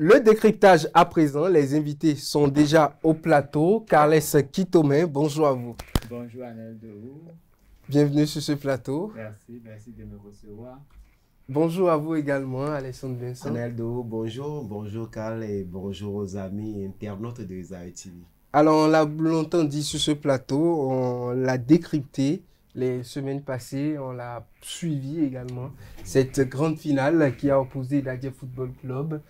Le décryptage à présent, les invités sont déjà au plateau. Carles Kitome, bonjour à vous. Bonjour Anel Dehou. Bienvenue sur ce plateau. Merci de me recevoir. Bonjour à vous également, Alessandre Vincent. Anel Dehou, bonjour Carl et bonjour aux amis internautes de Isaïe TV. Alors, on l'a longtemps dit sur ce plateau, on l'a décrypté les semaines passées, on l'a suivi également. Cette grande finale qui a opposé Dadje Football Club,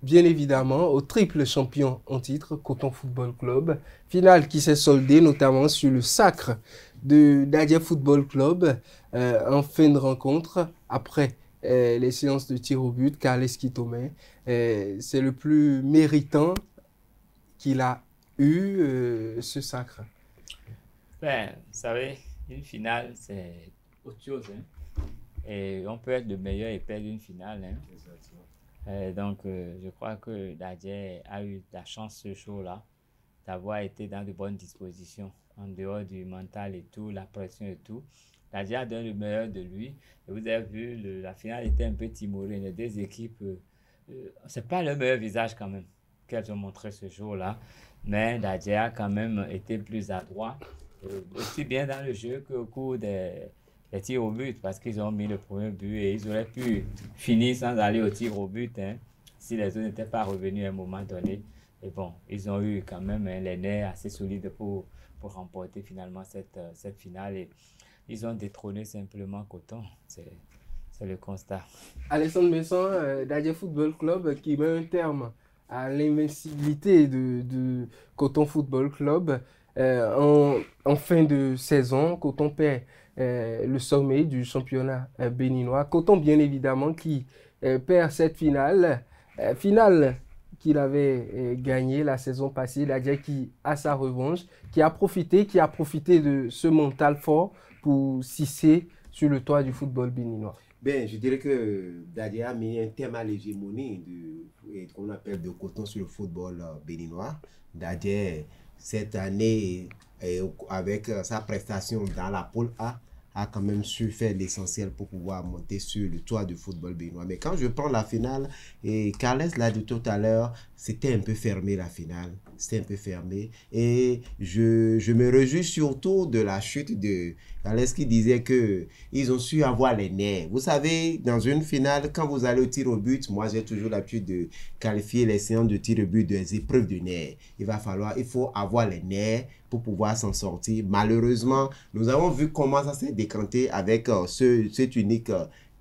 bien évidemment, au triple champion en titre, Coton Football Club. Finale qui s'est soldée notamment sur le sacre de Dadje Football Club en fin de rencontre, après les séances de tir au but, Carles Kitome. C'est le plus méritant qu'il a eu ce sacre. Ben, vous savez, une finale, c'est autre chose. Hein? Et on peut être le meilleur et perdre une finale. Hein? Donc, je crois que Dadje a eu la chance ce jour-là d'avoir été dans de bonnes dispositions, en dehors du mental et tout, la pression et tout. Dadje a donné le meilleur de lui. Et vous avez vu, la finale était un peu timorée. Les deux équipes, c'est pas le meilleur visage quand même qu'elles ont montré ce jour-là. Mais Dadje a quand même été plus adroit, aussi bien dans le jeu qu'au cours des tirs au but, parce qu'ils ont mis le premier but et ils auraient pu finir sans aller au tir au but, hein, si les autres n'étaient pas revenus à un moment donné. Et bon, ils ont eu quand même les nerfs assez solides pour remporter finalement cette finale. Et ils ont détrôné simplement Coton. C'est le constat. Alessandre Vincent, Dadje Football Club qui met un terme à l'invincibilité de Coton Football Club. En fin de saison, Coton perd le sommet du championnat béninois. Coton, bien évidemment, qui perd cette finale. Finale qu'il avait gagnée la saison passée. Dadje qui a sa revanche, qui a profité de ce mental fort pour s'hisser sur le toit du football béninois. Ben, je dirais que Dadje a mis un thème à l'hégémonie qu'on appelle de Coton sur le football béninois. Dadje, cette année, avec sa prestation dans la poule A quand même su faire l'essentiel pour pouvoir monter sur le toit du football béninois. Mais quand je prends la finale, et Carles l'a dit tout à l'heure, c'était un peu fermé la finale. C'était un peu fermé. Et je me réjouis surtout de la chute de Carles qui disait qu'ils ont su avoir les nerfs. Vous savez, dans une finale, quand vous allez au tir au but, moi j'ai toujours l'habitude de qualifier les séances de tir au but des épreuves de nerfs. Il faut avoir les nerfs pour pouvoir s'en sortir. Malheureusement, nous avons vu comment ça s'est décanté avec cet unique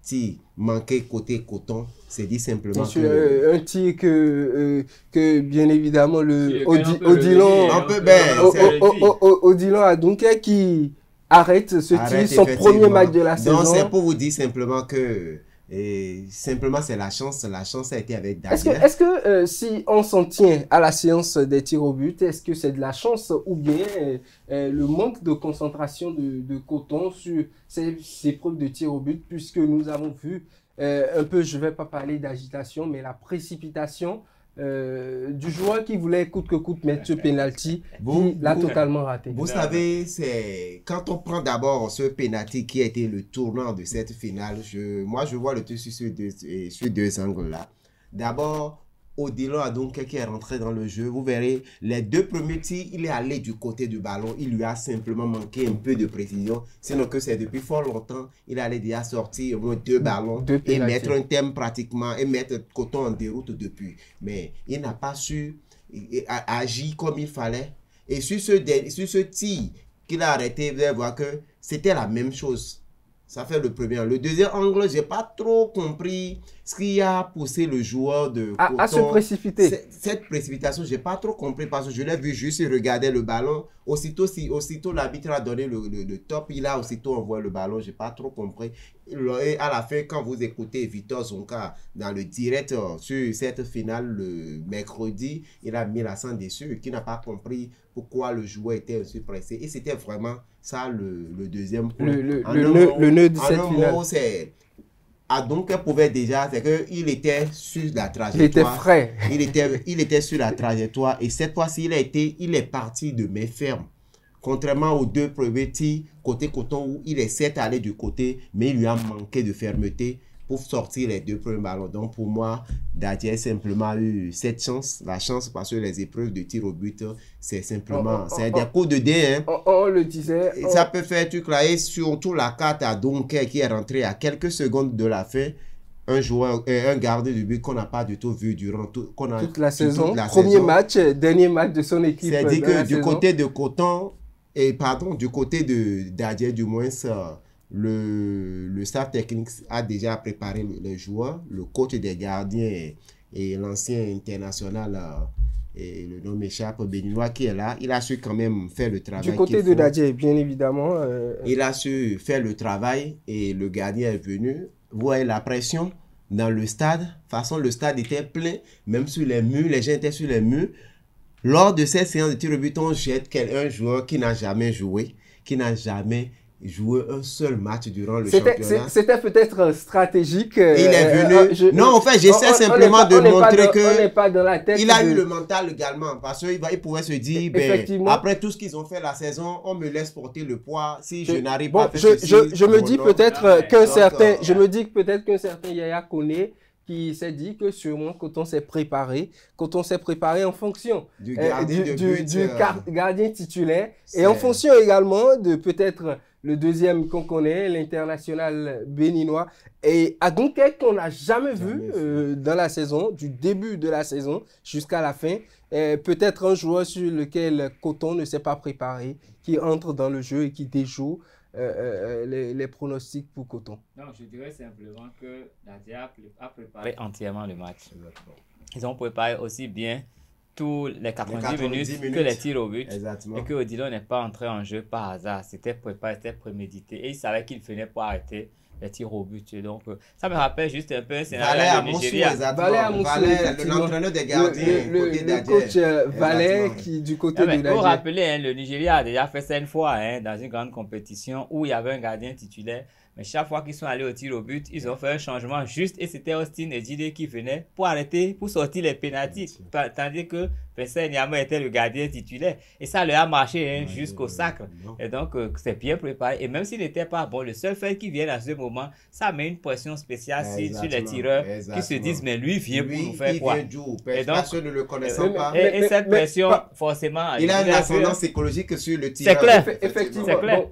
tir manqué côté Coton. C'est dit simplement un tir que bien évidemment le Odilon Adunke qui arrête ce tir, son premier match de la saison. Donc c'est pour vous dire simplement que c'est la chance a été avec Dadje. Est-ce que si on s'en tient à la séance des tirs au but, est-ce que c'est de la chance ou bien le manque de concentration de Coton sur ces épreuves de tirs au but, puisque nous avons vu un peu, je ne vais pas parler d'agitation, mais la précipitation du joueur qui voulait coûte que coûte mettre ce penalty, qui l'a totalement raté. Vous savez, c'est quand on prend d'abord ce penalty qui a été le tournant de cette finale, moi je vois le truc sur deux angles-là. D'abord, Odilon Adunke qui est rentré dans le jeu, vous verrez, les deux premiers tirs, il est allé du côté du ballon, il lui a simplement manqué un peu de précision, sinon que c'est depuis fort longtemps, il allait déjà sortir au moins deux ballons et mettre un thème pratiquement, et mettre Coton en déroute depuis. Mais il n'a pas su agir comme il fallait. Et sur ce tir qu'il a arrêté, vous allez voir que c'était la même chose. Ça fait le premier. Le deuxième angle, je n'ai pas trop compris ce qui a poussé le joueur de Coton à se précipiter. Cette précipitation, je n'ai pas trop compris parce que je l'ai vu juste regarder le ballon. Aussitôt l'arbitre a donné le top, il a aussitôt envoyé le ballon. Je n'ai pas trop compris. Et à la fin, quand vous écoutez Victor Zonka dans le direct sur cette finale le mercredi, il a mis l'accent dessus, qui n'a pas compris pourquoi le joueur était aussi pressé. Et c'était vraiment ça le deuxième point. Le nœud de cette finale. C'est Adunke pouvait déjà, c'est qu'il était sur la trajectoire. Il était frais. Il était sur la trajectoire et cette fois-ci, il est parti de main ferme. Contrairement aux deux premiers tirs côté Coton où il essaie d'aller du côté, mais il lui a manqué de fermeté pour sortir les 2 premiers ballons. Donc pour moi, Dadje a simplement eu cette chance, la chance parce que les épreuves de tir au but, c'est simplement, c'est des coups de dé. Hein. On le disait. Ça peut faire truc là, et surtout la carte à Dunkerque qui est rentrée à quelques secondes de la fin. Un gardien de but qu'on n'a pas du tout vu durant toute la saison. Premier match, dernier match de son équipe. C'est-à-dire que du côté de Coton, du côté de Dadje, du moins, le staff technique a déjà préparé les joueurs, le coach des gardiens et l'ancien international, et le nom m'échappe, béninois qui est là, il a su quand même faire le travail. Du côté de Dadje, bien évidemment. Il a su faire le travail et le gardien est venu. Vous voyez la pression dans le stade. De toute façon, le stade était plein, même sur les murs, les gens étaient sur les murs. Lors de cette séance de tir au but, on jette un joueur qui n'a jamais joué, joué un seul match durant le championnat. C'était peut-être stratégique. Il est venu. Non, en fait, j'essaie simplement de montrer que il a eu le mental également. Parce qu'il pouvait se dire, après tout ce qu'ils ont fait la saison, on me laisse porter le poids. Si je n'arrive pas à faire ceci, je me dis peut-être qu'un certain Yaya Kone qui s'est dit que sûrement Coton s'est préparé en fonction du gardien titulaire et en fonction également de peut-être le deuxième qu'on connaît, l'international béninois. Et à Dunkerque, qu'on n'a jamais vu dans la saison, du début de la saison jusqu'à la fin. Peut-être un joueur sur lequel Coton ne s'est pas préparé, qui entre dans le jeu et qui déjoue les pronostics pour Coton. Non, je dirais simplement que Dadje a préparé entièrement le match. Ils ont préparé aussi bien tous les 90 minutes que les tirs au but. Exactement. Et que Odilon n'est pas entré en jeu par hasard. C'était préparé, c'était prémédité. Et il savait qu'il venait pour arrêter les tirs au but. Donc, ça me rappelle juste un peu un scénario du Nigeria. Valais, l'entraîneur des gardiens. Le coach Valais qui du côté de Dadje. Vous vous rappelez, le Nigeria a déjà fait ça une fois dans une grande compétition où il y avait un gardien titulaire. Mais chaque fois qu'ils sont allés au tir au but, ils ont fait un changement juste et c'était Austin Ejide qui venait pour arrêter, pour sortir les pénaltys. Tandis que Vincent Nyama était le gardien titulaire. Et ça leur a marché jusqu'au sacre. Et donc, c'est bien préparé. Et même s'il n'était pas bon, le seul fait qu'il vienne à ce moment, ça met une pression spéciale sur les tireurs qui se disent, mais lui vient pour nous faire quoi. Et donc, personne ne le connaissant pas. Et cette pression, forcément... Il a une ascendance psychologique sur le tireur. C'est clair. Effectivement. C'est clair. Et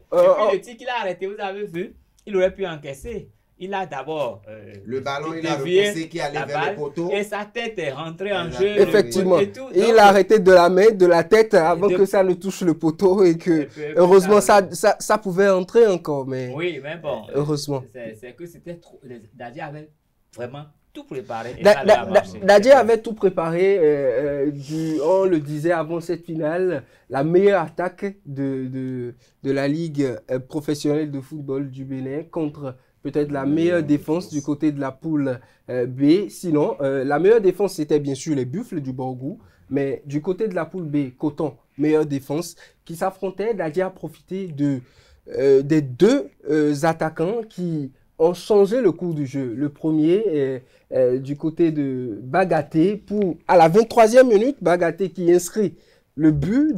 puis le tir qu'il a arrêté, vous avez vu, il aurait pu encaisser. Il a d'abord le ballon, il a repoussé qui allait vers le poteau. Et sa tête est rentrée en jeu. Effectivement. Et il a arrêté de la main, de la tête avant que ça ne touche le poteau et que heureusement ça pouvait entrer encore. Mais oui, mais bon. Heureusement. C'est que c'était trop. Dadje avait vraiment tout préparé. Dadje avait tout préparé. On le disait avant cette finale, la meilleure attaque de la Ligue professionnelle de football du Bénin contre peut-être la meilleure défense du côté de la poule B. Sinon, la meilleure défense, c'était bien sûr les Buffles du Borgou. Mais du côté de la poule B, Coton, meilleure défense, qui s'affrontait. Dadje a profité des deux attaquants qui ont changé le cours du jeu. Le premier du côté de Bagaté pour, à la 23e minute, Bagaté qui inscrit le but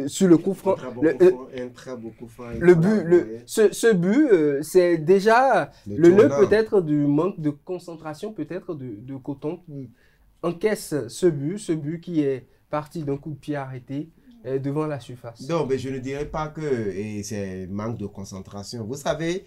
sur le coup franc. Ce but, c'est déjà le nœud peut-être du manque de concentration peut-être de Coton qui encaisse ce but qui est parti d'un coup de pied arrêté devant la surface. Non, mais je ne dirais pas que c'est manque de concentration. Vous savez,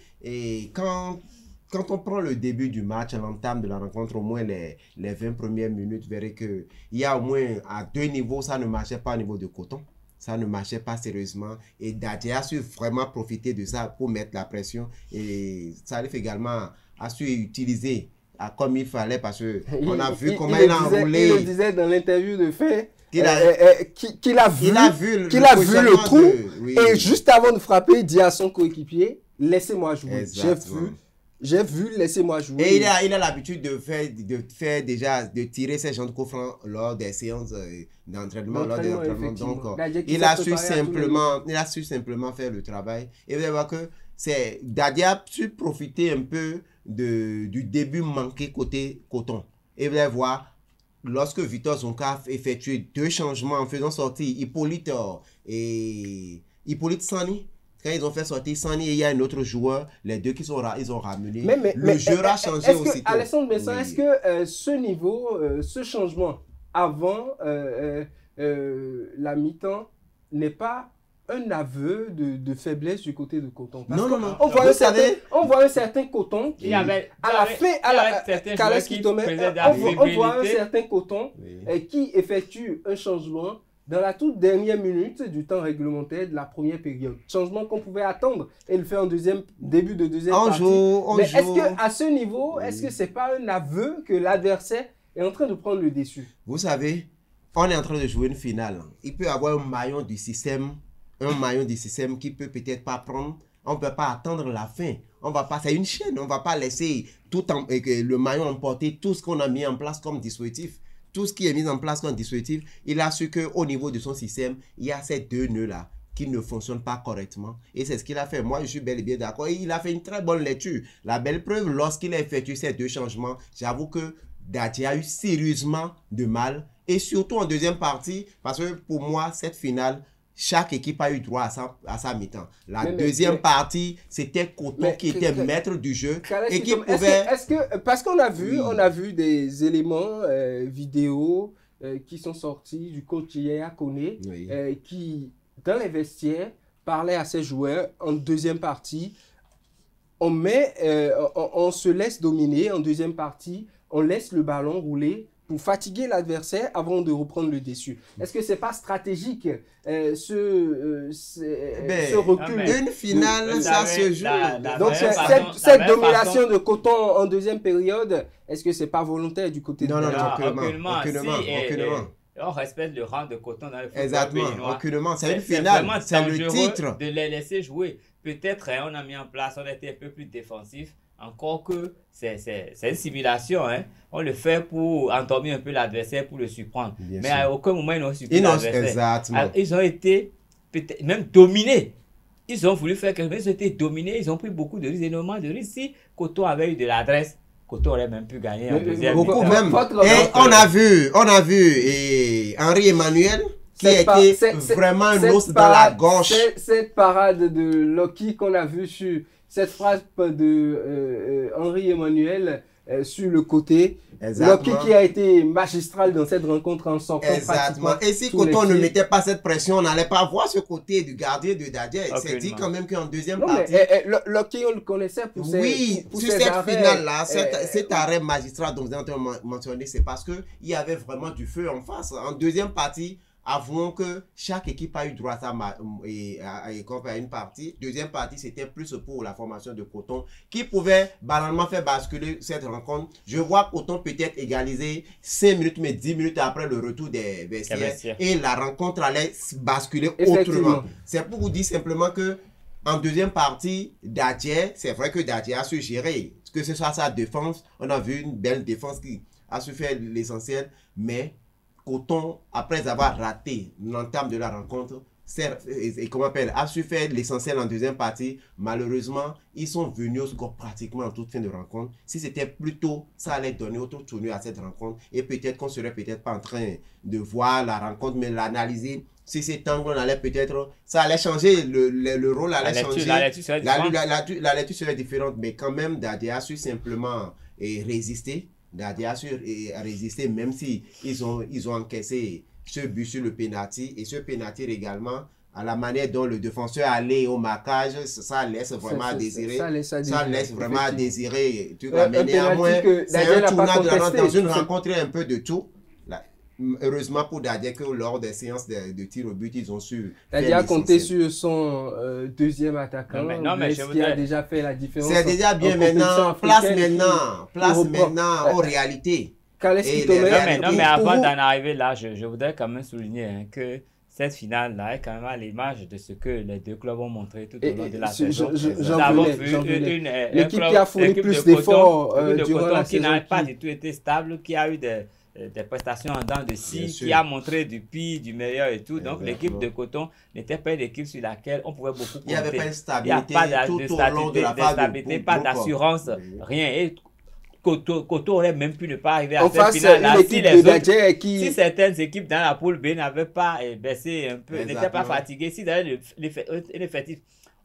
quand on prend le début du match, l'entame de la rencontre, au moins les 20 premières minutes, vous verrez qu'il y a au moins à deux niveaux, ça ne marchait pas au niveau de Coton. Ça ne marchait pas sérieusement. Et Dadje a su vraiment profiter de ça pour mettre la pression. Et Salif également a su utiliser comme il fallait parce qu'on a vu comment il a enroulé. Il le disait dans l'interview de fait. Qu'il a vu le trou et juste avant de frapper, il dit à son coéquipier, laissez-moi jouer. J'ai vu, laissez-moi jouer. Et il a l'habitude de tirer ces gens de coups francs lors des séances d'entraînement. Donc, il a su simplement faire le travail. Et vous allez voir que Dadje a su profiter un peu du début manqué côté Coton. Et vous allez voir, lorsque Victor Zonka a effectué deux changements en faisant sortir Hippolyte Sani, Quand ils ont fait sortir Sani et il y a un autre joueur, les deux qui sont ils ont ramené. Mais le jeu a changé aussi. Alessandre Besson, Oui. est-ce que ce niveau, ce changement avant la mi-temps n'est pas un aveu de faiblesse du côté de Coton? Parce Non. on voit un certain Coton qui, Il y avait, à la fin, certains Carles joueurs qui Quitome, faisaient de on la voit un fébrilité. certain Coton Oui. qui effectue un changement dans la toute dernière minute du temps réglementaire de la première période. Changement qu'on pouvait attendre et le fait en début de deuxième partie. Mais est-ce qu'à ce niveau, est-ce que c'est pas un aveu que l'adversaire est en train de prendre le dessus? Vous savez, on est en train de jouer une finale. Il peut y avoir un maillon du système qui peut peut-être pas prendre. On ne peut pas attendre la fin. On va pas, c'est une chaîne. On ne va pas laisser le maillon emporter tout ce qu'on a mis en place comme dispositif. Tout ce qui est mis en place comme dispositif, il a su qu'au niveau de son système, il y a ces deux nœuds-là qui ne fonctionnent pas correctement. Et c'est ce qu'il a fait. Moi, je suis bel et bien d'accord. Et il a fait une très bonne lecture. La belle preuve, lorsqu'il a effectué ces deux changements, j'avoue que Dadji a eu sérieusement de mal. Et surtout en deuxième partie, parce que pour moi, cette finale, chaque équipe a eu droit à sa mi-temps. La deuxième partie, c'était Coton qui était maître du jeu et qui pouvait... Parce qu'on a vu des éléments vidéo qui sont sortis du coach Yaya Kone qui, dans les vestiaires, parlait à ses joueurs en deuxième partie. On se laisse dominer en deuxième partie, on laisse le ballon rouler pour fatiguer l'adversaire avant de reprendre le dessus. Est-ce que c'est pas stratégique ce recul? Une finale, ça se joue. Donc cette domination de Coton en deuxième période, est-ce que c'est pas volontaire du côté de aucunement. On respecte le rang de Coton dans le football. Exactement, aucunement. C'est une finale, c'est le titre. De les laisser jouer. Peut-être on a mis en place, on était un peu plus défensif. Encore que c'est une simulation, hein. On le fait pour endormir un peu l'adversaire, pour le surprendre. Mais à aucun moment, ils n'ont surpris l'adversaire. Exactement. Ils ont été peut-être même dominés. Ils ont voulu faire quelque chose, ils ont été dominés, ils ont pris beaucoup de risques, énormément de risques. Si Coton avait eu de l'adresse, Coton aurait même pu gagner en deuxième. Beaucoup même. Et on a vu Henri Emmanuel qui a été vraiment un os dans la gorge. Cette parade de Loki qu'on a vu sur cette frappe de Henri Emmanuel sur le côté. Loki qui a été magistral dans cette rencontre en sortant pratiquement. Et si Coton ne mettait pas cette pression, on n'allait pas voir ce côté du gardien de Dadji. C'est dit quand même qu'en deuxième partie... Loki, on le connaissait pour ses sur cette finale-là, cet arrêt magistral dont vous avez mentionné, c'est parce qu'il y avait vraiment du feu en face. En deuxième partie, avouons que chaque équipe a eu droit à une partie. Deuxième partie, c'était plus pour la formation de Coton qui pouvait banalement faire basculer cette rencontre. Je vois Coton peut-être égaliser 5 minutes, mais 10 minutes après le retour des vestiaires. Et la rencontre allait basculer autrement. C'est pour vous dire simplement que en deuxième partie, Dadji, c'est vrai que Dadji a su gérer. Que ce soit sa défense, on a vu une belle défense qui a su faire l'essentiel, mais Coton, après avoir raté l'entame de la rencontre, a su faire l'essentiel en deuxième partie. Malheureusement, ils sont venus au score pratiquement en toute fin de rencontre. Si c'était plus tôt, ça allait donner autre tournure à cette rencontre. Et peut-être qu'on serait peut-être pas en train de voir la rencontre, mais l'analyser. Si c'est angle, on allait peut-être, ça allait changer, le rôle allait changer. La lecture serait différente, mais quand même, Dadji a su simplement résister. Dadji a su résister, même si ils ont encaissé ce but sur le penalty. Et ce penalty également, à la manière dont le défenseur allait au marquage, ça laisse vraiment à désirer. Ça laisse vraiment à désirer. Mais néanmoins, c'est un tournant dans une rencontre un peu de tout. Heureusement pour Dadji que lors des séances de tir au but, ils ont su. Dadji a compté sur son deuxième attaquant. Qui a déjà fait la différence. C'est déjà bien maintenant. Place maintenant aux réalités. Mais avant d'en arriver là, je voudrais quand même souligner que cette finale-là est quand même à l'image de ce que les deux clubs ont montré tout au long de la saison. Nous avons vu une équipe qui a fourni plus d'efforts durant la saison, qui n'a pas du tout été stable, qui a eu des prestations en dents de scie, qui a montré du meilleur et tout. Donc l'équipe de Coton n'était pas une équipe sur laquelle on pouvait beaucoup compter. Il n'y avait pas de stabilité tout au long de la phase, pas d'assurance, rien. Et Coton aurait même pu ne pas arriver à cette finale-là si certaines équipes dans la poule B n'avaient pas baissé un peu, n'étaient pas fatiguées, si d'ailleurs l'effectif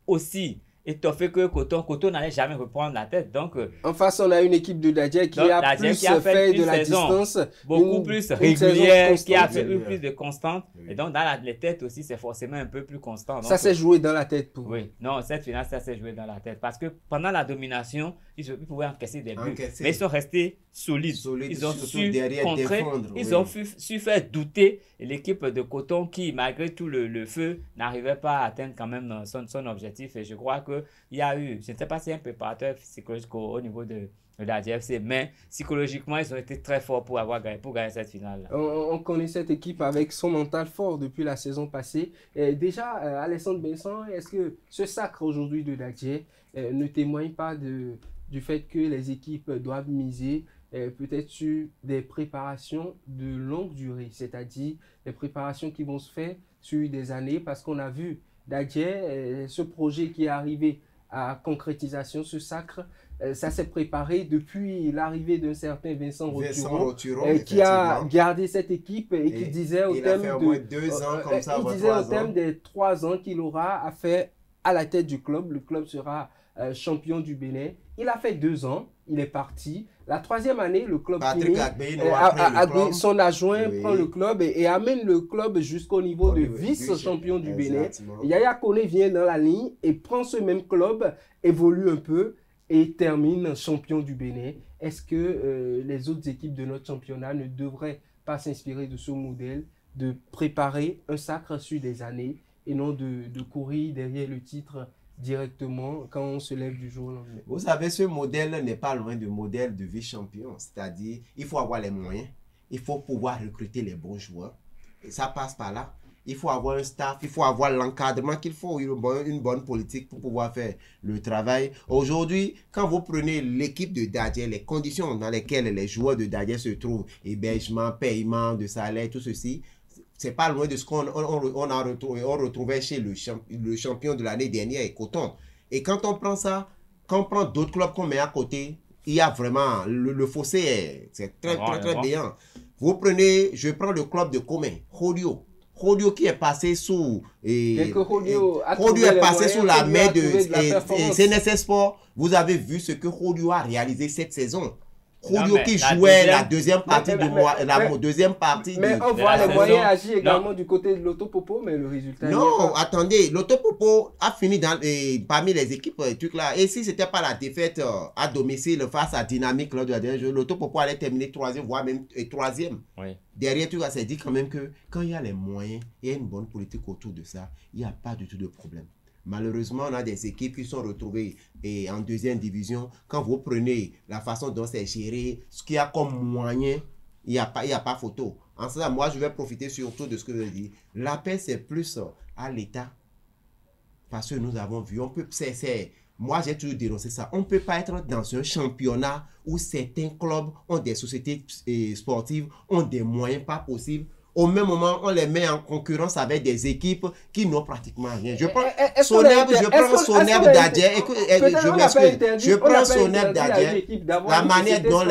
aussi étoffé que Coton. Coton n'allait jamais reprendre la tête. Donc, en face, on a une équipe de Dadje qui a plus fait de la distance, beaucoup plus régulière, qui a fait plus de constante. Et donc, dans les têtes aussi, c'est forcément un peu plus constant. Donc, ça s'est joué dans la tête pour. Oui, non, cette finale, ça s'est joué dans la tête. Parce que pendant la domination, ils pouvaient encaisser des buts. Mais ils sont restés solides. Ils ont su contrer. Ils ont su faire douter l'équipe de Coton qui, malgré tout le feu, n'arrivait pas à atteindre quand même son objectif. Et je crois qu'il y a eu, je ne sais pas si un préparateur psychologique au niveau de la DFC, mais psychologiquement, ils ont été très forts pour gagner cette finale-là. On connaît cette équipe avec son mental fort depuis la saison passée. Et déjà, Alessandre Besson, est-ce que ce sacre aujourd'hui de Dadje ne témoigne pas du fait que les équipes doivent miser peut-être sur des préparations de longue durée, c'est-à-dire des préparations qui vont se faire sur des années, parce qu'on a vu Dadje, ce projet qui est arrivé à concrétisation, ce sacre, ça s'est préparé depuis l'arrivée d'un certain Vincent Rothuron, qui a gardé cette équipe et qui disait au terme des 3 ans qu'il aura à faire à la tête du club. Le club sera champion du Bénin. Il a fait 2 ans, il est parti. La 3e année, le club finit, son adjoint prend le club et amène le club jusqu'au niveau de vice-champion du Bénin. Yaya Kone vient dans la ligne et prend ce même club, évolue un peu et termine champion du Bénin. Est-ce que les autres équipes de notre championnat ne devraient pas s'inspirer de ce modèle, de préparer un sacre sur des années et non de courir derrière le titre directement quand on se lève du jour au lendemain? Vous savez, ce modèle n'est pas loin du modèle de vice-champion. C'est-à-dire, il faut avoir les moyens, il faut pouvoir recruter les bons joueurs. Et ça passe par là. Il faut avoir un staff, il faut avoir l'encadrement qu'il faut, une bonne politique pour pouvoir faire le travail. Aujourd'hui, quand vous prenez l'équipe de Dadje, les conditions dans lesquelles les joueurs de Dadje se trouvent, hébergement, paiement de salaire, tout ceci, c'est pas loin de ce qu'on retrouvait chez le champion de l'année dernière, et Coton. Et quand on prend ça, quand on prend d'autres clubs qu'on met à côté, il y a vraiment, le fossé, c'est très béant. Vous prenez, je prends le club de Comé, Rodio qui est passé sous... Rodio est passé sous la main de CNSS Sport. Vous avez vu ce que Rodio a réalisé cette saison. Rodio qui jouait la deuxième partie Mais on voit les moyens agir également du côté de l'Autopopo, mais le résultat... Non, attendez, l'Autopopo a fini parmi les équipes trucs là. Et si ce n'était pas la défaite à domicile face à Dynamique lors de la dernière journée, l'Autopopo allait terminer 3e, voire même 3e. Oui. Derrière tout ça, c'est dit quand même que quand il y a les moyens, il y a une bonne politique autour de ça, il n'y a pas du tout de problème. Malheureusement, on a des équipes qui sont retrouvées en 2e division. Quand vous prenez la façon dont c'est géré, ce qu'il y a comme moyen, il n'y a pas photo. En cela, moi, je vais profiter surtout de ce que je dis. L'appel, c'est plus à l'État. Parce que nous avons vu, moi, j'ai toujours dénoncé ça. On ne peut pas être dans un championnat où certains clubs ont des sociétés sportives, ont des moyens pas possibles. Au même moment, on les met en concurrence avec des équipes qui n'ont pratiquement rien. Je prends Soneb Dadje, je prends Soneb Dadje, la manière dont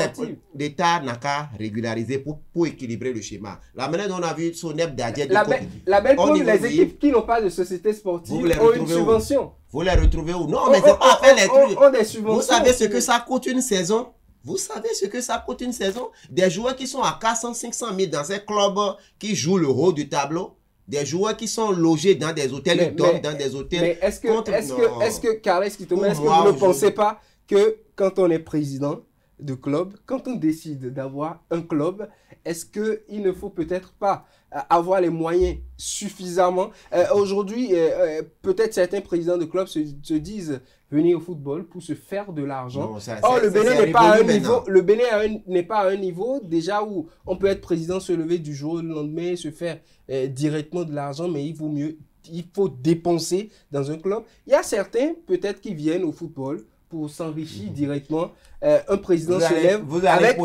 l'État n'a qu'à régulariser pour équilibrer le schéma. La manière dont on a vu Soneb Dadje... La belle pour les équipes qui n'ont pas de société sportive ont une subvention. Vous les retrouvez où? Non, mais c'est pas faire les trucs. Vous savez ce que ça coûte une saison? Vous savez ce que ça coûte une saison? Des joueurs qui sont à 400, 500 000 dans ces clubs qui jouent le haut du tableau. Des joueurs qui sont logés dans des hôtels, dans des hôtels. Mais est-ce que Carles Kitoma, est-ce que vous ne pensez pas que quand on est président de club, quand on décide d'avoir un club, est-ce qu'il ne faut peut-être pas avoir les moyens suffisamment? Aujourd'hui, peut-être certains présidents de club se disent venir au football pour se faire de l'argent. Or, le Bénin n'est pas à un niveau. Le Bénin n'est pas à un niveau déjà où on peut être président, se lever du jour au lendemain et se faire directement de l'argent, mais il faut dépenser dans un club. Il y a certains peut-être qui viennent au football pour s'enrichir directement. Un président se lève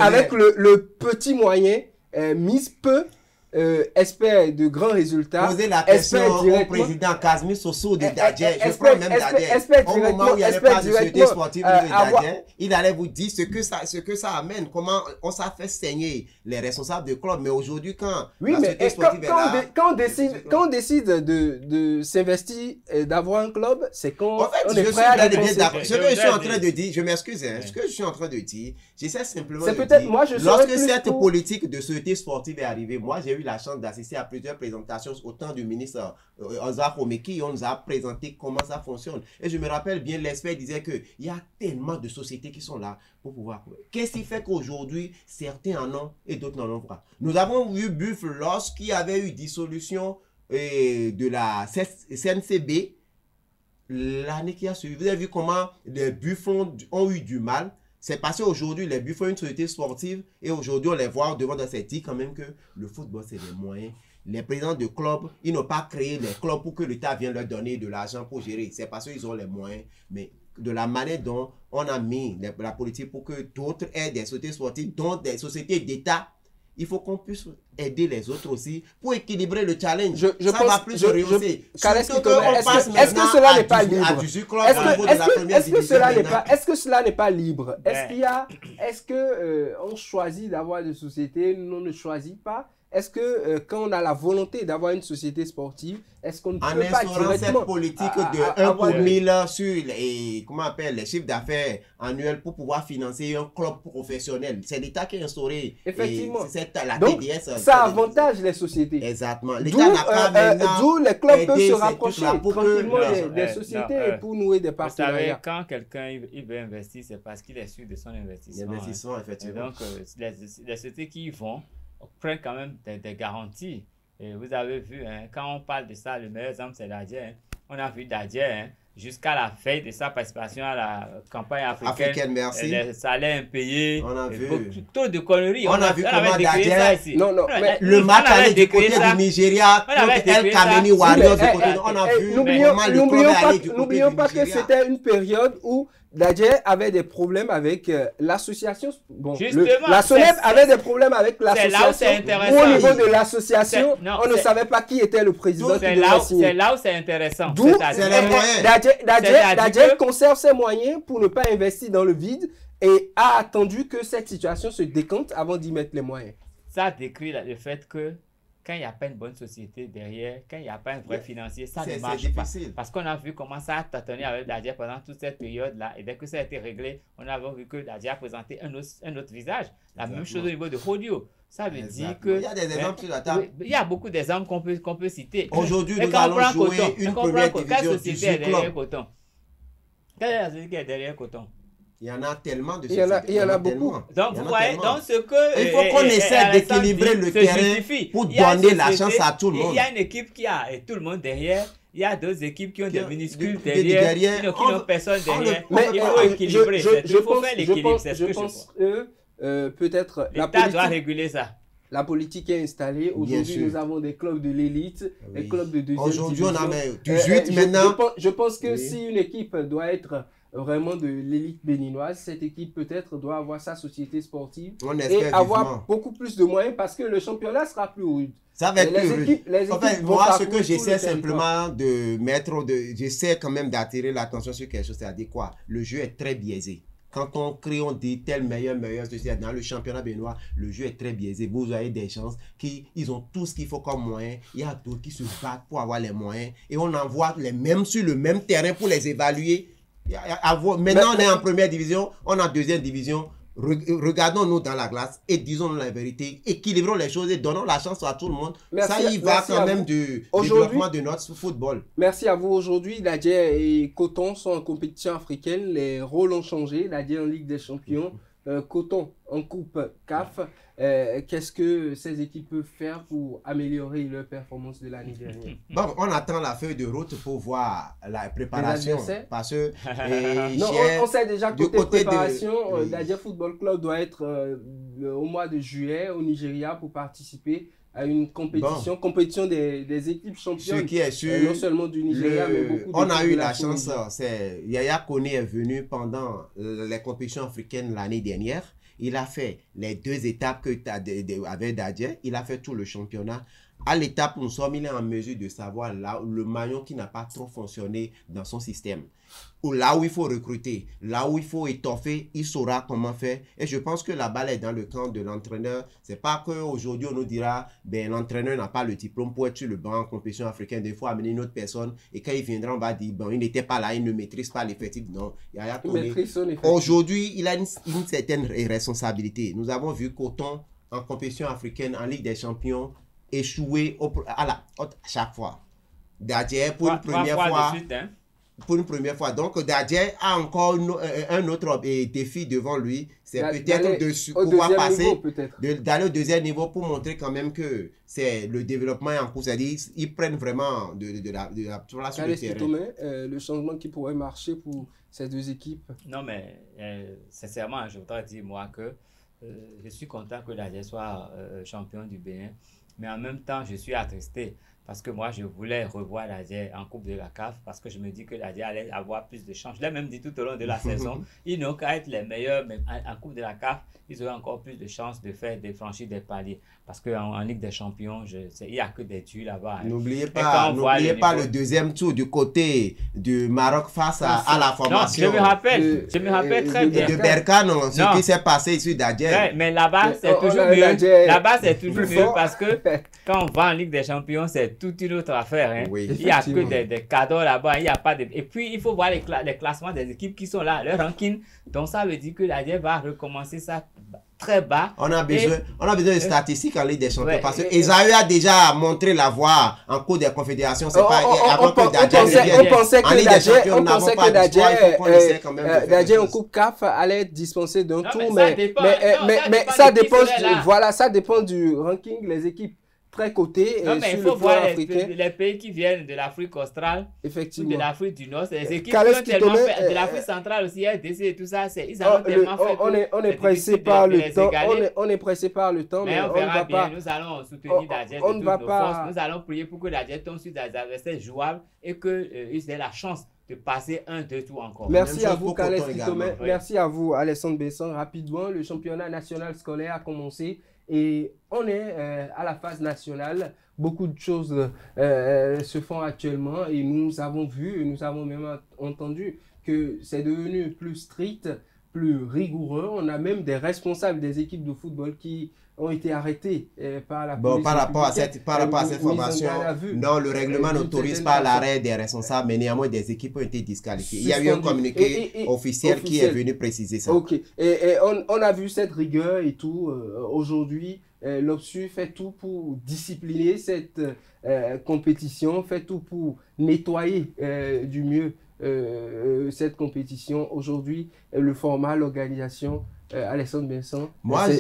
avec le petit moyen, mise peu espère de grands résultats. Posez la question au président Casimir Sosso de Dadje. Je prends même Dadje. Au moment où il n'y avait pas de société sportive de Dadje, il allait vous dire ce que ça amène, comment on s'est fait saigner les responsables de club. Mais aujourd'hui, quand la société sportive est là... Quand on décide de s'investir, d'avoir un club, c'est quand on est prêt à dépenser. Ce que je suis en train de dire, je m'excuse, ce que je suis en train de dire, j'essaie simplement de dire, lorsque cette politique de société sportive est arrivée, moi j'ai eu la chance d'assister à plusieurs présentations au temps du ministre Ozaf Omeki, on nous a présenté comment ça fonctionne. Et je me rappelle bien, l'expert disait qu'il y a tellement de sociétés qui sont là pour pouvoir... Qu'est-ce qui fait qu'aujourd'hui, certains en ont et d'autres n'en ont pas? Nous avons vu Buffle lorsqu'il y avait eu dissolution de la CNCB, l'année qui a suivi. Vous avez vu comment les Buffons ont eu du mal. C'est passé aujourd'hui, les Buffons ont une société sportive et aujourd'hui on les voit devant dans cette dit quand même que le football c'est des moyens. Les présidents de clubs, ils n'ont pas créé les clubs pour que l'État vienne leur donner de l'argent pour gérer. C'est parce qu'ils ont les moyens. Mais de la manière dont on a mis la politique pour que d'autres aient des sociétés sportives, dont des sociétés d'État, il faut qu'on puisse aider les autres aussi pour équilibrer le challenge. Ça va plus se rehausser. Est-ce que cela n'est pas libre? Est-ce que cela n'est pas libre? Est-ce que on choisit d'avoir des sociétés, on ne choisit pas? Est-ce que quand on a la volonté d'avoir une société sportive, est-ce qu'on ne peut pas directement... cette politique de 1 pour 1000 sur les chiffres d'affaires annuels pour pouvoir financer un club professionnel. C'est l'État qui a instauré. Effectivement. Donc, ça avantage les sociétés. Exactement. L'État n'a pas maintenant... D'où les clubs peuvent se rapprocher tranquillement des sociétés pour nouer des partenariats. Vous savez, quand quelqu'un il veut investir, c'est parce qu'il est sûr de son investissement. L'investissement, effectivement. Donc, les sociétés qui y vont, prennent quand même des garanties. Et vous avez vu, quand on parle de ça, le meilleur exemple, c'est Dadje. On a vu Dadje, jusqu'à la veille de sa participation à la campagne africaine, les salaires impayés, on a vu trop de conneries. On a vu comment Dadje, mais le match allait du côté du Nigeria, El Kameni Warriors du côté. On a vu comment le club allait du côté du Nigeria. N'oublions pas que c'était une période où Dadje avait des problèmes avec l'association. Bon, la SONEP avait des problèmes avec l'association. Au niveau de l'association, on ne savait pas qui était le président. C'est là où c'est intéressant. D'où Dadje conserve ses moyens pour ne pas investir dans le vide et a attendu que cette situation se décante avant d'y mettre les moyens. Ça décrit le fait que quand il n'y a pas une bonne société derrière, quand il n'y a pas un vrai financier, ça ne marche pas. Parce qu'on a vu comment ça a tâtonné avec Dadje pendant toute cette période-là. Et dès que ça a été réglé, on a vu que Dadje a présenté un autre visage. La même chose au niveau de Audio. Ça veut dire que... Il y a des exemples sur la table. Il y a beaucoup d'exemples qu'on peut citer. Aujourd'hui, nous allons jouer une première division du club. Quelle est la société qui est derrière Coton? Il y en a tellement de sociétés. Il y en a beaucoup. Donc, vous voyez, dans ce que... Il faut qu'on essaie d'équilibrer le terrain pour donner la chance à tout le monde. Il y a une équipe qui a tout le monde derrière. Il y a d'autres équipes qui ont des minuscules derrière, qui n'ont personne derrière. Mais il faut équilibrer. Il faut faire l'équilibre. C'est ce que je pense. Peut-être... L'État doit réguler ça. La politique est installée. Aujourd'hui, nous avons des clubs de l'élite, des clubs de deuxième division. Aujourd'hui, on a 18 maintenant. Je pense que si une équipe doit être vraiment de l'élite béninoise, cette équipe peut-être doit avoir sa société sportive et avoir beaucoup plus de moyens parce que le championnat sera plus rude. Ça va être plus rude. En fait, moi, ce que j'essaie simplement de mettre, j'essaie quand même d'attirer l'attention sur quelque chose, c'est-à-dire quoi? Le jeu est très biaisé. Quand on crie, on dit tel meilleur, dans le championnat béninois, le jeu est très biaisé. Vous avez des chances ils ont tout ce qu'il faut comme moyen. Il y a d'autres qui se battent pour avoir les moyens et on envoie les mêmes sur le même terrain pour les évaluer. Maintenant, on est en première division, on est en deuxième division. Regardons-nous dans la glace et disons-nous la vérité. Équilibrons les choses et donnons la chance à tout le monde. Ça y va quand même du développement de notre football. Merci à vous. Aujourd'hui, Dadje et Coton sont en compétition africaine. Les rôles ont changé. Dadje en Ligue des Champions. Coton en Coupe CAF. Qu'est-ce que ces équipes peuvent faire pour améliorer leur performance de l'année dernière? Bon, on attend la feuille de route pour voir la préparation. Parce que on sait déjà que côté préparation, Dadje Football Club doit être au mois de juillet au Nigeria pour participer à une compétition des équipes championnes. Ce qui est sûr, non seulement du Nigeria, mais beaucoup on a eu la chance, Yaya Kone est venu pendant les compétitions africaines l'année dernière. il a fait les 2 étapes que avec Dadje, il a fait tout le championnat. À l'étape où nous sommes, il est en mesure de savoir là, le maillon qui n'a pas trop fonctionné dans son système. Ou là où il faut recruter, là où il faut étoffer, il saura comment faire. Et je pense que la balle est dans le camp de l'entraîneur. C'est pas qu'aujourd'hui on nous dira, ben l'entraîneur n'a pas le diplôme pour être sur le banc en compétition africaine. Des fois, amener une autre personne. Et quand il viendra, on va dire, bon, il n'était pas là, il ne maîtrise pas l'effectif. Non, aujourd'hui, il a une certaine responsabilité. Nous avons vu Coton en compétition africaine, en Ligue des Champions, échouer à chaque fois. Dadje pour une première fois. Pour une première fois. Donc, Dadje a encore un autre défi devant lui. C'est peut-être de pouvoir passer, d'aller au deuxième niveau pour montrer quand même que c'est le développement en cours. C'est-à-dire ils prennent vraiment de la place sur le terrain. Le changement qui pourrait marcher pour ces 2 équipes. Non, mais sincèrement, je voudrais dire, moi, que je suis content que Dadje soit champion du Bénin. Mais en même temps, je suis attristé parce que moi, je voulais revoir Dadje en Coupe de la CAF parce que je me dis que Dadje allait avoir plus de chance. Je l'ai même dit tout au long de la saison. Ils n'ont qu'à être les meilleurs, mais en Coupe de la CAF, ils auraient encore plus de chances de franchir des paliers. Parce qu'en Ligue des Champions, il n'y a que des tues là-bas. Hein. N'oubliez pas le deuxième tour du côté du Maroc face à la formation. Non, je me rappelle très bien. De Berkane, ce qui s'est passé ici Dadje. Ouais, mais là-bas, c'est toujours mieux. Là-bas, c'est toujours mieux parce que quand on va en Ligue des Champions, c'est toute une autre affaire. Hein. Oui, il n'y a que des cadeaux là-bas. Il y a pas de... Et puis, il faut voir les classements des équipes qui sont là, le ranking. Donc, ça veut dire que Dadje va recommencer ça très bas. On a besoin de statistiques en Ligue des Champions parce que Esaü a déjà montré la voie en cours des confédérations. C'est pas avant que Dadje on pensait que Dadje en Coupe CAF allait être dispensé d'un tour, mais ça dépend du ranking, les équipes très cotées. Non, mais il faut voir les pays qui viennent de l'Afrique australe, effectivement, ou de l'Afrique du Nord, les équipes qui ont tellement fait, de l'Afrique centrale aussi, RDC et tout ça, ils ont tellement fait. On est pressé par le temps, on est pressé par le temps, mais on verra bien. Nous allons soutenir Dadje de toutes nos forces. Nous allons prier pour que Dadje tombe sur des adversaires jouables et qu'ils aient la chance de passer 1-2 tours encore. Merci à vous, Kales Kitome. Merci à vous, Alessandre Besson. Rapidement, le championnat national scolaire a commencé. Et on est à la phase nationale. Beaucoup de choses se font actuellement et nous avons vu, nous avons même entendu que c'est devenu plus strict, plus rigoureux. On a même des responsables des équipes de football qui ont été arrêtés par la police. Par rapport à cette formation, non, le règlement n'autorise pas l'arrêt des responsables, mais néanmoins des équipes ont été disqualifiées. Il y a eu un communiqué officiel qui est venu préciser ça. Ok, et on a vu cette rigueur et tout. Aujourd'hui, l'OPSU fait tout pour discipliner cette compétition, fait tout pour nettoyer du mieux cette compétition. Aujourd'hui, le format, l'organisation, Alessandre Besson,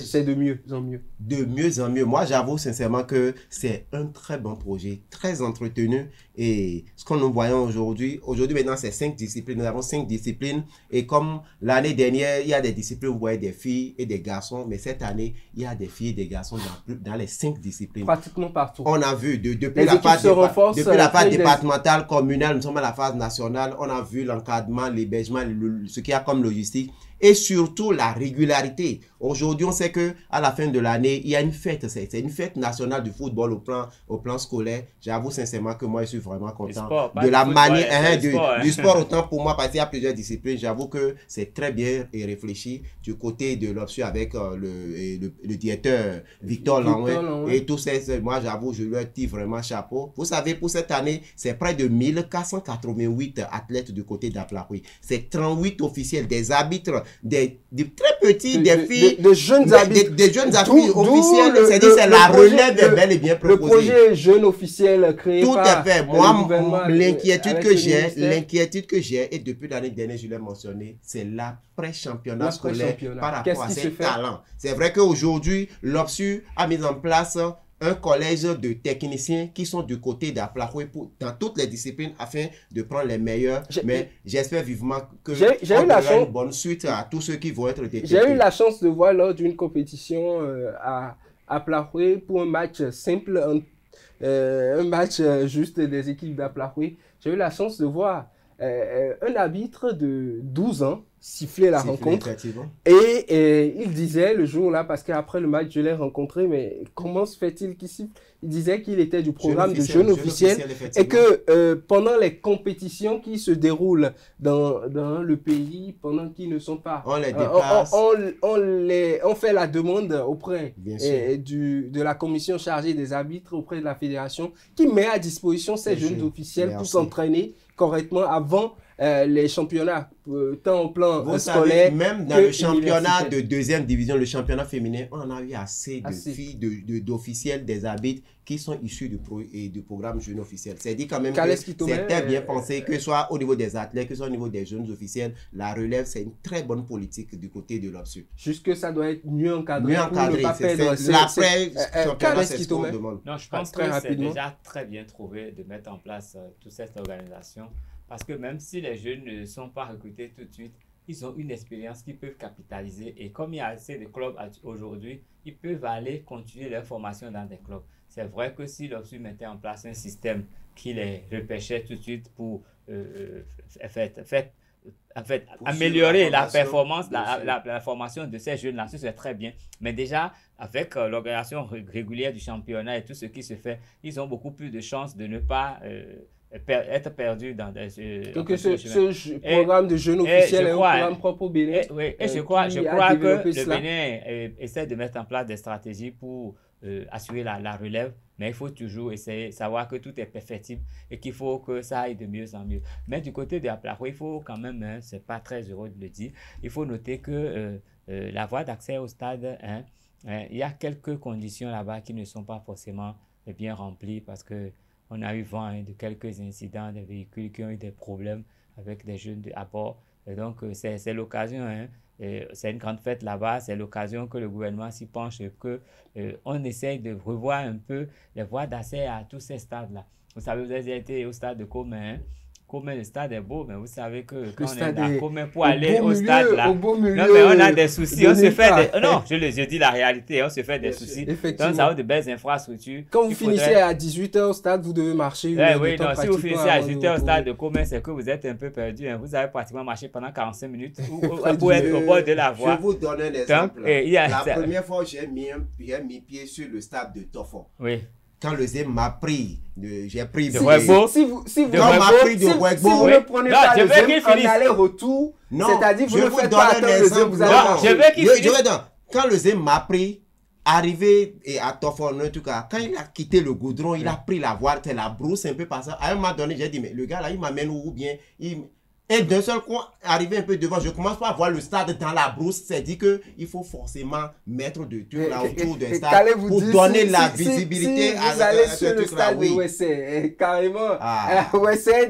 c'est de mieux en mieux. De mieux en mieux. Moi, j'avoue sincèrement que c'est un très bon projet, très entretenu. Et ce que nous voyons aujourd'hui maintenant, c'est 5 disciplines. Nous avons 5 disciplines. Et comme l'année dernière, il y a des disciplines où vous voyez des filles et des garçons. Mais cette année, il y a des filles et des garçons dans les 5 disciplines. Pratiquement partout. On a vu, depuis la phase départementale, communale, nous sommes à la phase nationale. On a vu l'encadrement, l'hébergement, ce qu'il y a comme logistique. Et surtout la régularité. Aujourd'hui, on sait que à la fin de l'année, il y a une fête. C'est une fête nationale du football au plan scolaire. J'avoue sincèrement que moi, je suis vraiment content de la manière du sport. Autant pour moi, parce qu'il y a plusieurs disciplines. J'avoue que c'est très bien et réfléchi du côté de l'OPSU avec le directeur Victor Langouin. Et tous ces, moi, j'avoue, je lui tire vraiment chapeau. Vous savez, pour cette année, c'est près de 1488 athlètes du côté d'Aplakoui. C'est 38 officiels, des arbitres, des très petits, des filles, des jeunes arbitres, des jeunes arbitres officiels. C'est la relève est bel et bien proposée. Le projet jeune officiel créé tout à fait. Moi, l'inquiétude que j'ai, et depuis l'année dernière, je l'ai mentionné, c'est l'après-championnat scolaire par rapport à ses talents. C'est vrai qu'aujourd'hui, l'OPSU a mis en place un collège de techniciens qui sont du côté d'Aplakoui dans toutes les disciplines afin de prendre les meilleurs. Mais j'espère vivement que on aura une bonne suite à tous ceux qui vont être détectés. J'ai eu la chance de voir lors d'une compétition à Aplakoui pour un match simple, un match juste des équipes d'Aplakoui. J'ai eu la chance de voir un arbitre de 12 ans siffler la rencontre. Et il disait le jour-là, parce qu'après le match, je l'ai rencontré, mais comment se fait-il qu'il siffle? Il disait qu'il était du programme de jeunes officiels et que pendant les compétitions qui se déroulent dans le pays, pendant qu'ils ne sont pas... On les déplace. On fait la demande auprès de la commission chargée des arbitres, auprès de la fédération, qui met à disposition ces jeunes officiels pour s'entraîner correctement avant les championnats, tant au plan scolaire. Même dans le championnat de deuxième division, le championnat féminin, on en a eu assez de filles, d'officiels, des arbitres qui sont issus du programme jeune officiel. C'est dit quand même que c'était bien pensé, que ce soit au niveau des athlètes, que ce soit au niveau des jeunes officiels, la relève, c'est une très bonne politique du côté de l'OPSU. Juste que ça doit être mieux encadré. Mieux encadré, c'est l'après-championnat, c'est ce qu'on demande. Non, je pense que c'est déjà très bien trouvé de mettre en place toute cette organisation. Parce que même si les jeunes ne sont pas recrutés tout de suite, ils ont une expérience qu'ils peuvent capitaliser. Et comme il y a assez de clubs aujourd'hui, ils peuvent aller continuer leur formation dans des clubs. C'est vrai que si l'OPSU mettait en place un système qui les repêchait tout de suite pour améliorer la performance, la formation de ces jeunes-là, c'est très bien. Mais déjà, avec l'organisation régulière du championnat et tout ce qui se fait, ils ont beaucoup plus de chances de ne pas... être perdu dans des... Donc ce programme de jeunes officiels est un programme propre au Bénin. Et je crois que le Bénin essaie de mettre en place des stratégies pour assurer la relève, mais il faut toujours essayer de savoir que tout est perfectible et qu'il faut que ça aille de mieux en mieux. Mais du côté de Aplako, il faut quand même, c'est pas très heureux de le dire, il faut noter que la voie d'accès au stade, il y a quelques conditions là-bas qui ne sont pas forcément bien remplies parce que on a eu vent de quelques incidents, des véhicules qui ont eu des problèmes avec des jeunes à bord. Et donc, c'est l'occasion, c'est une grande fête là-bas, c'est l'occasion que le gouvernement s'y penche et qu'on essaye de revoir un peu les voies d'accès à tous ces stades-là. Vous savez, vous avez été au stade de Comé, Comé, le stade est beau, mais vous savez que quand on est à Comé pour aller au stade là, non mais on a des soucis, on se fait des... Non, je dis la réalité, on se fait des soucis. Donc ça a de belles infrastructures. Quand vous finissez à 18h au stade, vous devez marcher. Oui, non, si vous finissez à 18h au stade de Comé, c'est que vous êtes un peu perdu. Vous avez pratiquement marché pendant 45 minutes pour être au bord de la voie. Je vous donne un exemple. La première fois, j'ai mis pied sur le stade de Tofon. Oui. Quand le Zé m'a pris, j'ai pris de Wegbo. Si vous ne prenez pas le Zé en aller-retour, c'est-à-dire vous ne faites pas attendre le Zé, vous allez marcher. Quand le Zé m'a pris, arrivé à Tofon, en tout cas, quand il a quitté le goudron, il a pris la voie, la brousse un peu par ça. À un moment donné, j'ai dit, mais le gars là, il m'amène où bien Et d'un seul coup, arrivé un peu devant, je commence pas à voir le stade dans la brousse. C'est dit qu'il faut forcément mettre de tout là autour d'un stade pour donner la visibilité à vous allez sur le stade de Wessé, carrément. Wessé,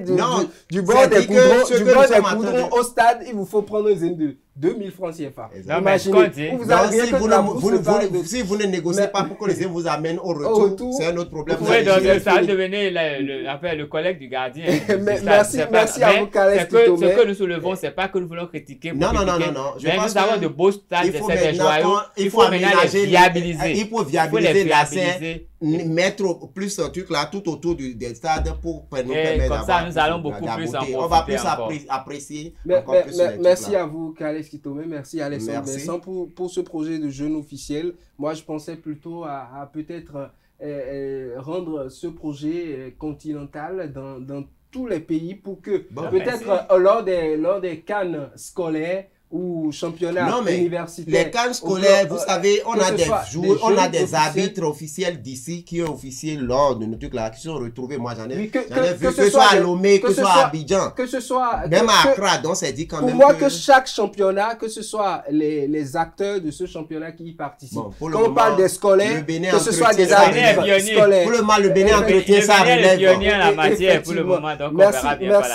du bord des goudrons au stade, il vous faut prendre un zone de 2000 francs CFA. Imaginez, si vous ne négociez pas pour que les vous amènent au retour, c'est un autre problème. Oui, donc ça devenait le collègue du gardien. Merci à vous, Calais. Ce que nous soulevons, c'est pas que nous voulons critiquer. Non. Mais nous avons de beaux stades, c'est des joyaux. Il faut maintenant les viabiliser. Il faut viabiliser l'asset, mettre plus un truc là tout autour des stades pour nous permettre comme ça, nous allons beaucoup plus en profiter. On va plus apprécier. Merci à vous, Calais Kitomé. Merci Alexandre Vincent pour ce projet de jeune officiel. Moi, je pensais plutôt à peut-être rendre ce projet continental dans tous les pays pour que peut-être lors des CAN scolaires ou championnats universitaires. Les CAN scolaires, vous savez, on a des joueurs, on a des arbitres officiels d'ici qui ont officié lors de nos trucs là, qui sont retrouvés. Moi, j'en ai vu, que ce soit à Lomé, que ce soit à Abidjan, que ce soit même à Accra, donc c'est dit quand même. Pour moi, que chaque championnat, que ce soit les acteurs de ce championnat qui y participent, quand on parle des scolaires, que ce soit des arbitres scolaires. Pour le moment, le Bénin entretient sa relève. La matière pour le moment, donc merci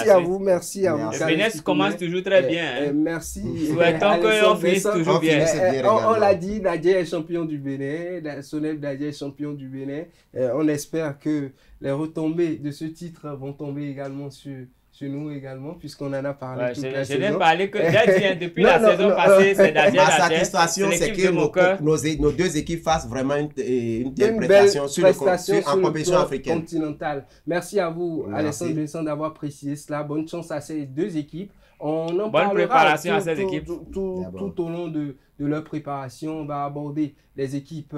à vous. Le Bénin commence toujours très bien. Merci. Souhaitons qu'on finisse toujours bien. On l'a dit, Dadje est champion du Bénin. Soneb Dadje est champion du Bénin. On espère que les retombées de ce titre vont tomber également sur nous également, puisqu'on en a parlé toute la saison. Je n'ai parlé que depuis la saison passée, c'est Dadje. Ma satisfaction, c'est que nos deux équipes fassent vraiment une belle prestation en compétition africaine. Continentale. Merci à vous, Alexandre Vincent, d'avoir précisé cela. Bonne chance à ces deux équipes. On en Bonne parlera préparation à ces équipes. tout au long de leur préparation. On va aborder les équipes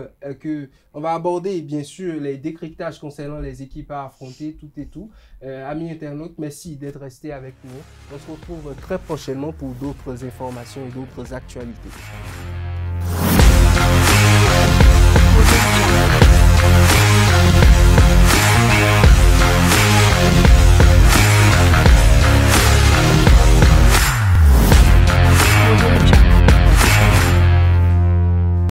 on va aborder bien sûr les décryptages concernant les équipes à affronter, tout et tout. Amis internautes, merci d'être restés avec nous. On se retrouve très prochainement pour d'autres informations et d'autres actualités.